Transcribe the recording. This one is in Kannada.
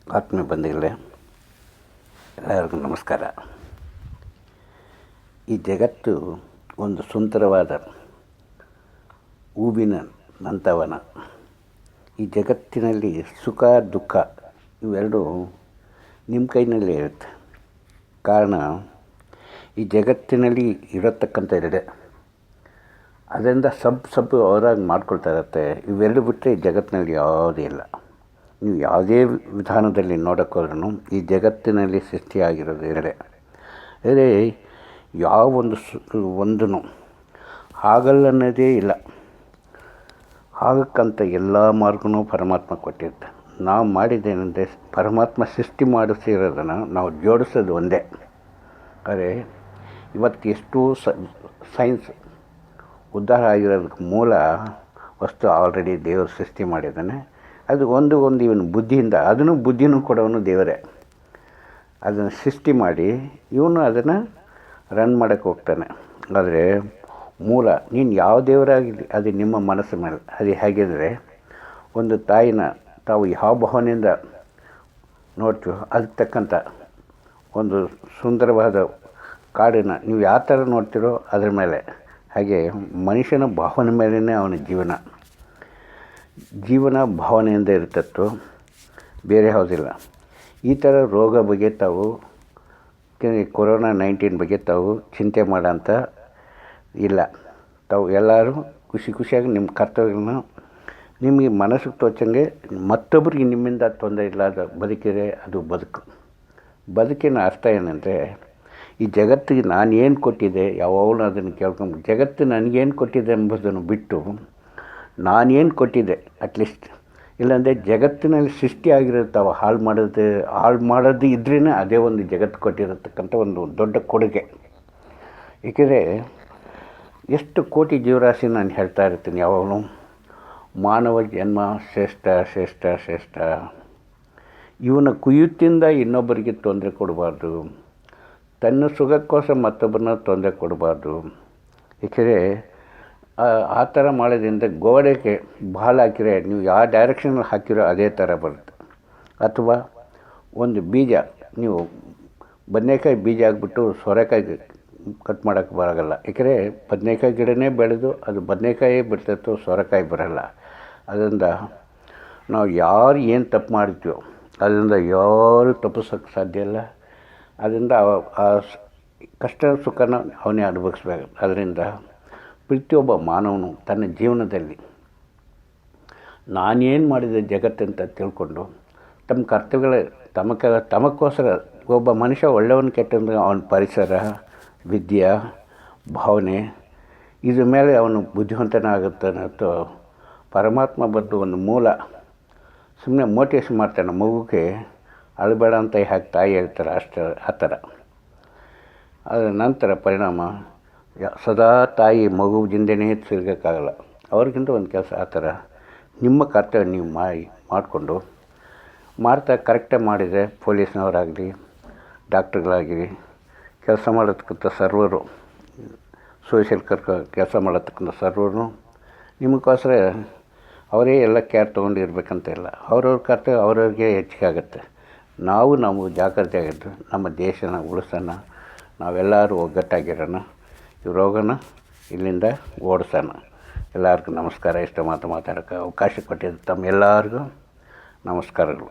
ಆತ್ಮೀಯ ಬಂಧುಗಳೇ, ಎಲ್ಲರಿಗೂ ನಮಸ್ಕಾರ. ಈ ಜಗತ್ತು ಒಂದು ಸುಂದರವಾದ ಹೂವಿನ ನಂತವನ. ಈ ಜಗತ್ತಿನಲ್ಲಿ ಸುಖ ದುಃಖ ಇವೆರಡೂ ನಿಮ್ಮ ಕೈನಲ್ಲೇ ಇರುತ್ತೆ. ಕಾರಣ, ಈ ಜಗತ್ತಿನಲ್ಲಿ ಇರತಕ್ಕಂಥ ಎರಡೇ, ಅದರಿಂದ ಸಬ್ಬು ಅವರಾಗಿ ಮಾಡ್ಕೊಳ್ತಾ ಇರುತ್ತೆ. ಇವೆರಡು ಬಿಟ್ಟರೆ ಈ ಜಗತ್ತಿನಲ್ಲಿ ಯಾವುದೇ ಇಲ್ಲ. ನೀವು ಯಾವುದೇ ವಿಧಾನದಲ್ಲಿ ನೋಡೋಕ್ಕೋದ್ರೂ ಈ ಜಗತ್ತಿನಲ್ಲಿ ಸೃಷ್ಟಿಯಾಗಿರೋದು ಎರಡೇ. ಅದೇ ಯಾವೊಂದು ಒಂದೂ ಹಾಗಲ್ಲನ್ನೋದೇ ಇಲ್ಲ. ಆಗಕ್ಕಂತ ಎಲ್ಲ ಮಾರ್ಗನೂ ಪರಮಾತ್ಮ ಕೊಟ್ಟಿರ್ತೆ. ನಾವು ಮಾಡಿದ್ದೇನೆಂದರೆ ಪರಮಾತ್ಮ ಸೃಷ್ಟಿ ಮಾಡಿಸಿರೋದನ್ನು ನಾವು ಜೋಡಿಸೋದು ಒಂದೇ. ಆದರೆ ಇವತ್ತು ಎಷ್ಟೋ ಸೈನ್ಸ್ ಉದ್ಧಾರ ಆಗಿರೋದಕ್ಕೆ ಮೂಲ ವಸ್ತು ಆಲ್ರೆಡಿ ದೇವರು ಸೃಷ್ಟಿ ಮಾಡಿದ್ದಾನೆ. ಅದು ಒಂದು ಇವನು ಬುದ್ಧಿಯಿಂದ, ಅದನ್ನು ಬುದ್ಧಿನೂ ಕೊಡೋನು ದೇವರೇ. ಅದನ್ನು ಸೃಷ್ಟಿ ಮಾಡಿ ಇವನು ಅದನ್ನು ರನ್ ಮಾಡೋಕ್ಕೆ ಹೋಗ್ತಾನೆ. ಆದರೆ ಮೂಲ ನೀನು ಯಾವ ದೇವರಾಗಲಿ ಅದು ನಿಮ್ಮ ಮನಸ್ಸು ಮೇಲೆ. ಅದು ಹೇಗಿದ್ರೆ, ಒಂದು ತಾಯಿನ ತಾವು ಯಾವ ಭಾವನೆಯಿಂದ ನೋಡ್ತೀವೋ ಅದಕ್ಕೆ ತಕ್ಕಂಥ ಒಂದು ಸುಂದರವಾದ ಕಾಡನ್ನು ನೀವು ಯಾವ ಥರ ನೋಡ್ತೀರೋ ಅದ್ರ ಮೇಲೆ. ಹಾಗೆ ಮನುಷ್ಯನ ಭಾವನೆ ಮೇಲೇ ಅವನ ಜೀವನ ಭಾವನೆಯಿಂದ ಇರ್ತತ್ತು, ಬೇರೆ ಯಾವುದಿಲ್ಲ. ಈ ಥರ ರೋಗ ಬಗ್ಗೆ ತಾವು ಕೊರೋನಾ 19 ಬಗ್ಗೆ ತಾವು ಚಿಂತೆ ಮಾಡೋಂಥ ಇಲ್ಲ. ತಾವು ಎಲ್ಲರೂ ಖುಷಿಯಾಗಿ ನಿಮ್ಮ ಕರ್ತವ್ಯಗಳನ್ನ ನಿಮಗೆ ಮನಸ್ಸಿಗೆ ತೋಚಂಗೆ ಮತ್ತೊಬ್ಬರಿಗೆ ನಿಮ್ಮಿಂದ ತೊಂದರೆ ಇಲ್ಲದ ಬದುಕಿದ್ರೆ ಅದು ಬದುಕಿನ ಅರ್ಥ ಏನಂದರೆ, ಈ ಜಗತ್ತಿಗೆ ನಾನು ಏನು ಕೊಟ್ಟಿದ್ದೆ ಯಾವಾಗಲೂ ಅದನ್ನು ಕೇಳ್ಕೊಂಡು, ಜಗತ್ತು ನನಗೇನು ಕೊಟ್ಟಿದೆ ಎಂಬುದನ್ನು ಬಿಟ್ಟು ನಾನೇನು ಕೊಟ್ಟಿದ್ದೆ ಅಟ್ಲೀಸ್ಟ್. ಇಲ್ಲಾಂದರೆ ಜಗತ್ತಿನಲ್ಲಿ ಸೃಷ್ಟಿಯಾಗಿರೋದು ತಾವು ಹಾಳು ಮಾಡೋದು ಇದ್ರೇ ಅದೇ ಒಂದು ಜಗತ್ತು ಕೊಟ್ಟಿರತಕ್ಕಂಥ ಒಂದು ದೊಡ್ಡ ಕೊಡುಗೆ. ಏಕೆಂದರೆ ಎಷ್ಟು ಕೋಟಿ ಜೀವರಾಶಿ ನಾನು ಹೇಳ್ತಾ ಇರ್ತೀನಿ ಯಾವಾಗಲೂ, ಮಾನವ ಜನ್ಮ ಶ್ರೇಷ್ಠ. ಇವನ ಕುಯುತ್ತಿಂದ ಇನ್ನೊಬ್ಬರಿಗೆ ತೊಂದರೆ ಕೊಡಬಾರ್ದು, ತನ್ನ ಸುಖಕ್ಕೋಸ್ಕರ ಮತ್ತೊಬ್ಬರನ್ನ ತೊಂದರೆ ಕೊಡಬಾರ್ದು. ಏಕೆಂದರೆ ಆ ಥರ ಮಾಡೋದ್ರಿಂದ ಗೋಡೆಗೆ ಬಾಲ್ ಹಾಕಿದ್ರೆ ನೀವು ಯಾವ ಡೈರೆಕ್ಷನಲ್ಲಿ ಹಾಕಿರೋ ಅದೇ ಥರ ಬರುತ್ತೆ. ಅಥವಾ ಒಂದು ಬೀಜ, ನೀವು ಬದನೆಕಾಯಿ ಬೀಜ ಹಾಕ್ಬಿಟ್ಟು ಸೋರೆಕಾಯಿ ಕಟ್ ಮಾಡೋಕ್ಕೆ ಬರೋಲ್ಲ. ಏಕೆಂದರೆ ಬದನೆಕಾಯಿ ಗಿಡನೇ ಬೆಳೆದು ಅದು ಬದನೆಕಾಯಿ ಬಿಡ್ತೈತೋ, ಸೋರೆಕಾಯಿ ಬರೋಲ್ಲ. ಅದರಿಂದ ನಾವು ಯಾರು ಏನು ತಪ್ಪು ಮಾಡ್ತೀವೋ ಅದರಿಂದ ಯಾರು ತಪ್ಪಿಸೋಕ್ಕೆ ಸಾಧ್ಯ ಇಲ್ಲ. ಅದರಿಂದ ಆ ಕಷ್ಟ ಸುಖನ ಅವನೇ ಅನುಭವಿಸ್ಬೇಕು. ಅದರಿಂದ ಪ್ರತಿಯೊಬ್ಬ ಮಾನವನು ತನ್ನ ಜೀವನದಲ್ಲಿ ನಾನೇನು ಮಾಡಿದೆ ಜಗತ್ತಂತ ತಿಳ್ಕೊಂಡು ತಮ್ಮ ಕರ್ತವ್ಯಗಳ ತಮಕ್ಕೋಸ್ಕರ ಒಬ್ಬ ಮನುಷ್ಯ ಒಳ್ಳೆಯವನು ಕೆಟ್ಟಂದ್ರೆ ಅವನ ಪರಿಸರ, ವಿದ್ಯೆ, ಭಾವನೆ ಇದ್ರ ಮೇಲೆ ಅವನು ಬುದ್ಧಿವಂತನ ಆಗುತ್ತಾನೆ. ಅಥವಾ ಪರಮಾತ್ಮ ಬಂದು ಒಂದು ಮೂಲ ಸುಮ್ಮನೆ ಮೋಟಿವೇಶನ್ ಮಾಡ್ತಾನೆ. ಮಗುಗೆ ಅಳಬೇಡ ಅಂತ ಹಾಕಿ ತಾಯಿ ಹೇಳ್ತಾರೆ, ಆ ಥರ. ಅದರ ನಂತರ ಪರಿಣಾಮ ಸದಾ ತಾಯಿ ಮಗುವಿಂದನೇ ತಿರ್ಗೋಕ್ಕಾಗಲ್ಲ. ಅವ್ರಿಗಿಂತ ಒಂದು ಕೆಲಸ ಆ ಥರ ನಿಮ್ಮ ಕರ್ತವ್ಯ ನೀವು ಮಾಡಿಕೊಂಡು ಕರೆಕ್ಟಾಗಿ ಮಾಡಿದರೆ ಪೊಲೀಸ್ನವರಾಗಲಿ, ಡಾಕ್ಟ್ರುಗಳಾಗಲಿ, ಕೆಲಸ ಮಾಡೋತಕ್ಕಂಥ ಸರ್ವರು, ಸೋಷಿಯಲ್ ಕೆಲಸ ಮಾಡೋತಕ್ಕಂಥ ಸರ್ವರು ನಿಮಗೋಸ್ಕರ ಅವರೇ ಎಲ್ಲ ಕೇರ್ ತೊಗೊಂಡಿರ್ಬೇಕಂತ ಇಲ್ಲ. ಅವ್ರವ್ರ ಕರ್ತವ್ಯ ಅವ್ರವ್ರಿಗೆ ಹೆಚ್ಚಿಗೆ ಆಗುತ್ತೆ. ನಾವು ಜಾಗ್ರತೆಯಾಗಿದ್ದು ನಮ್ಮ ದೇಶನ ಉಳಿಸೋಣ, ನಾವೆಲ್ಲರೂ ಒಗ್ಗಟ್ಟಾಗಿರೋಣ, ಈ ರೋಗನ ಇಲ್ಲಿಂದ ಓಡಿಸೋಣ. ಎಲ್ಲರಿಗೂ ನಮಸ್ಕಾರ. ಇಷ್ಟು ಮಾತಾಡೋಕ್ಕೆ ಅವಕಾಶ ಕೊಟ್ಟಿದ್ದು ತಮ್ಮೆಲ್ಲರಿಗೂ ನಮಸ್ಕಾರಗಳು.